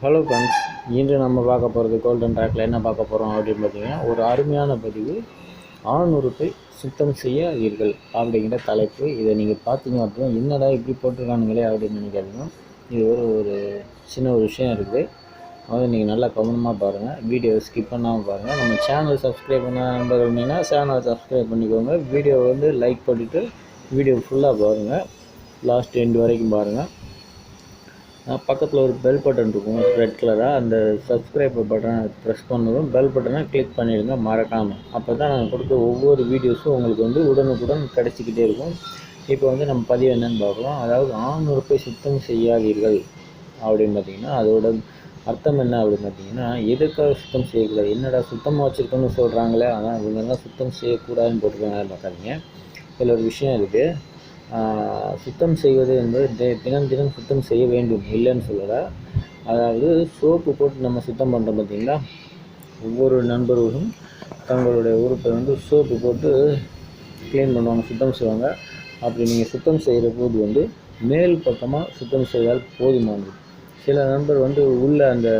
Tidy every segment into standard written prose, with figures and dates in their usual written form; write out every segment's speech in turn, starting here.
Hello friends, இன்று நம்ம பார்க்க போகிறது கோல்டன் ட்ராக்கில் என்ன பார்க்க போகிறோம் அப்படின்னு பார்த்தீங்கன்னா, ஒரு அருமையான பதிவு. ஆண் உறுப்பை சுத்தம் செய்யாதீர்கள் அப்படிங்கிற தலைப்பு. இதை நீங்கள் பார்த்தீங்க அப்படின்னா, என்னடா இப்படி போட்டிருக்கானுங்களே அப்படின்னு நினைக்காதீங்க. இது ஒரு சின்ன ஒரு விஷயம் இருக்குது. அதை நீங்கள் நல்லா கவனமாக பாருங்கள், வீடியோவை ஸ்கிப் பண்ணாமல் பாருங்கள். நம்ம சேனல் சப்ஸ்கிரைப் பண்ண நம்பர் இருந்தீங்கன்னா சேனலை சப்ஸ்கிரைப் பண்ணிக்கோங்க. வீடியோவை லைக் பண்ணிவிட்டு வீடியோ ஃபுல்லாக பாருங்கள், லாஸ்ட் எண்ட் வரைக்கும் பாருங்கள். பக்கத்தில் ஒரு பெல் பட்டன் இருக்கும் ரெட் கலராக, அந்த சப்ஸ்கிரைபர் பட்டனை ப்ரெஸ் பண்ணதும் பெல் பட்டனை கிளிக் பண்ணிடுங்க மறக்காமல். அப்போ தான் நாங்கள் கொடுக்குற ஒவ்வொரு வீடியோஸும் உங்களுக்கு உடனுக்குடன் கிடச்சிக்கிட்டே இருக்கும். இப்போ நம்ம பதிவு என்னென்னு பார்க்கலாம். அதாவது ஆண் உறுப்பை சுத்தம் செய்யாதீர்கள் அப்படின்னு பார்த்தீங்கன்னா, அதோட அர்த்தம் என்ன அப்படின்னு பார்த்தீங்கன்னா, எதுக்காக சுத்தம் செய்யக்கூடாது, என்னடா சுத்தமாக வச்சுருக்கோன்னு சொல்கிறாங்களே, ஆனால் இவங்கெல்லாம் சுத்தம் செய்யக்கூடாதுன்னு போட்டிருக்காங்க பார்க்காதீங்க. இதில் ஒரு விஷயம் இருக்குது. சுத்தம் செய்வது என்பது தினம் சுத்தம் செய்ய வேண்டும், இல்லைன்னு சொல்லலை. அதாவது சோப்பு போட்டு நம்ம சுத்தம் பண்ணுறோம் பார்த்தீங்களா, ஒவ்வொரு நண்பர்களும் தங்களுடைய உறுப்பை சோப்பு போட்டு க்ளீன் பண்ணுவாங்க, சுத்தம் செய்வாங்க. அப்படி நீங்கள் சுத்தம் செய்கிற போது மேல் பக்கமாக சுத்தம் செய்தால் போதுமானது. சில நண்பர் உள்ளே அந்த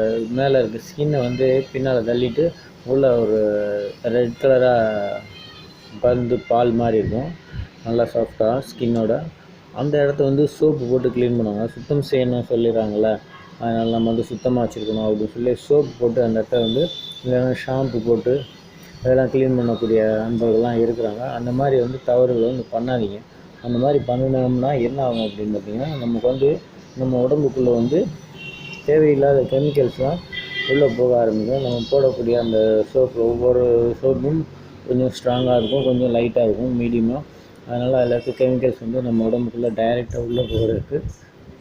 மேலே இருக்க ஸ்கின்னை பின்னால் தள்ளிட்டு உள்ளே ஒரு ரெட் கலராக பால் மாதிரி இருக்கும், நல்லா சாஃப்டாக ஸ்கின்னோட. அந்த இடத்த சோப்பு போட்டு க்ளீன் பண்ணுவாங்க. சுத்தம் செய்யணும் சொல்லிடுறாங்களே, அதனால் நம்ம சுத்தமாக வச்சுருக்கணும் அப்படின்னு சொல்லி சோப்பு போட்டு அந்த இடத்த இல்லைன்னா ஷாம்பு போட்டு அதெல்லாம் க்ளீன் பண்ணக்கூடிய நண்பர்கள்லாம் இருக்கிறாங்க. அந்த மாதிரி தவறுகளை பண்ணாதீங்க. அந்த மாதிரி பண்ணினோம்னா என்ன ஆகும் அப்படின்னு பார்த்தீங்கன்னா, நமக்கு நம்ம உடம்புக்குள்ளே தேவையில்லாத கெமிக்கல்ஸ்லாம் உள்ளே போக ஆரம்பிக்கும். நம்ம போடக்கூடிய அந்த சோப்பு, ஒவ்வொரு சோப்பும் கொஞ்சம் ஸ்ட்ராங்காக இருக்கும், கொஞ்சம் லைட்டாக இருக்கும், மீடியமாக. அதனால் அதில் இருக்க கெமிக்கல்ஸ் நம்ம உடம்புக்குள்ளே டைரெக்டாக உள்ளே போகிறதுக்கு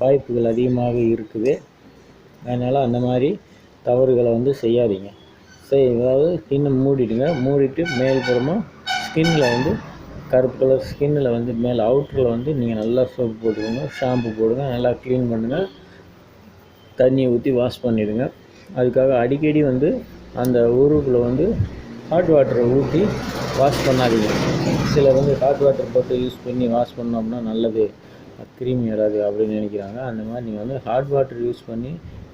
வாய்ப்புகள் அதிகமாக இருக்குது. அதனால் அந்த மாதிரி தவறுகளை செய்யாதீங்க. அதாவது ஸ்கின்னை மூடிட்டு மேல்புறமாக ஸ்கின்னில் கருப்பு கலர் ஸ்கின்னில் மேலே அவுட்டரில் நீங்கள் நல்லா சோப்பு போட்டுக்கோங்க, ஷாம்பு போடுங்க, நல்லா க்ளீன் பண்ணுங்கள், தண்ணியை ஊற்றி வாஷ் பண்ணிடுங்க. அதுக்காக அடிக்கடி அந்த உறுப்பில் ஹாட் வாட்டரை ஊற்றி வாஷ் பண்ணாதீங்க. சிலர் ஹாட் வாட்டர் போட்டு யூஸ் பண்ணி வாஷ் பண்ணோம்னா நல்லது, கிருமி வராது அப்படின்னு நினைக்கிறாங்க. அந்த மாதிரி நீங்கள் ஹாட் வாட்டர் யூஸ் பண்ணி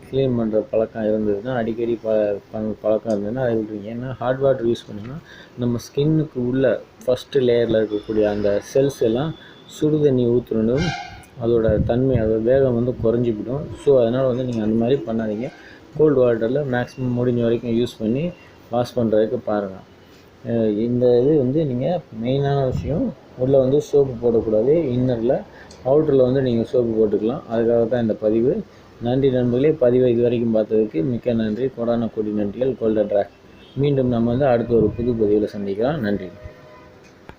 க்ளீன் பண்ணுற பழக்கம் இருந்ததுன்னா, அடிக்கடி பழக்கம் இருந்ததுன்னா அதை விட்டுருங்க. ஏன்னா ஹாட் வாட்டர் யூஸ் பண்ணிங்கன்னா நம்ம ஸ்கின்னுக்கு உள்ள ஃபஸ்ட்டு லேயரில் இருக்கக்கூடிய அந்த செல்ஸ் எல்லாம் சுடு தண்ணி ஊற்றுனதும் அதோட தன்மை, அதோட வேகம் குறைஞ்சிவிடும். ஸோ அதனால் நீங்கள் அந்த மாதிரி பண்ணாதீங்க. கோல்டு வாட்டரில் மேக்ஸிமம் முடிஞ்ச வரைக்கும் யூஸ் பண்ணி வாஷ் பண்ணுறதுக்கு பாருங்கள். இந்த இது நீங்கள் மெயினான விஷயம், உள்ளே சோப்பு போடக்கூடாது, இன்னரில் அவுட்டரில் நீங்கள் சோப்பு போட்டுக்கலாம். அதுக்காக தான் இந்த பதிவு. நன்றி நண்பர்களே, பதிவை இது வரைக்கும் பார்த்ததுக்கு மிக்க நன்றி. கோடான கோடி நன்றிகள். Golden track. மீண்டும் நம்ம அடுத்த ஒரு புது பதிவில் சந்திக்கலாம். நன்றி.